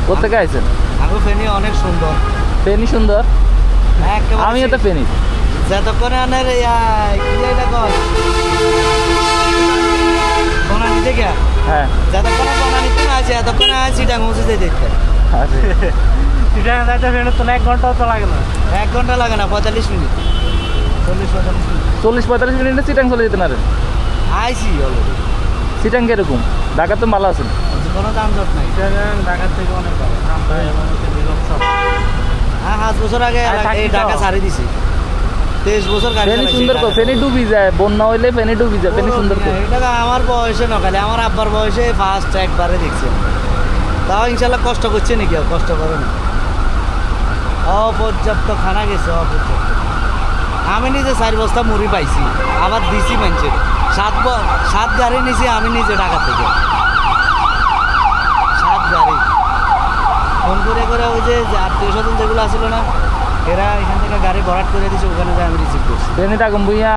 কোথেকে আইছেন? আমি ফেনী অনেক সুন্দর। ফেনী সুন্দর? একেবারে আমি তো ফেনী। যতক্ষণে আনের কি এটা কয় বনানি থেকে হ্যাঁ যতক্ষণে বনানিতে না আছে এতক্ষণে চিটাং মসজিদে দেখতে। আচ্ছা চিটাং যাইতে ফেরত তো 1 ঘন্টাও তো লাগে না। 1 ঘন্টা লাগে না, 45 মিনিট, 40-45 মিনিট। 40-45 মিনিটে চিটাং চলে যেতে পারেন? আইসি অলরেডি। চিটাং কিরকম? ঢাকা তো ভালো আছেন? কোনো দাম জট নাই। চিটাং ঢাকার থেকে অনেক ভালো। ঠান্ডা এবং হচ্ছে নীরব সব। হ্যাঁ 5 বছর আগে এই ঢাকা ছাড়ি দিছি। 23 বছর গাড়ি ফেনী চালাইছি সুন্দর তো, ঢাকা। ফেনী ডুবি যায়, বন্যা হইলে ফেনী ডুবি যায়, ফেনী সুন্দর তো। এটা আমার বয়সে নকালে, আমার আব্বার বয়সে ফার্স্ট একবারে দেখছি। তাও ইনশাল্লাহ কষ্ট করছে নাকি? আর কষ্ট করে না। অপর্যাপ্ত খানা গেছে, অপর্যাপ্ত। আমি নিজে 4 বস্তা মুড়ি পাইছি, আবার দিছি মানুষের। 7 গাড়ি নিছি আমি নিজে ঢাকা থেকে। 7 গাড়ি ফোন করে করে ওই যে আত্মীয় স্বজন যেগুলো আসছিল না, এরা এখান থেকে গাড়ি ভরাট করে দিছে, ওখানে যায় আমি রিসিভ করছি। ফেনী টাকুম বুইয়া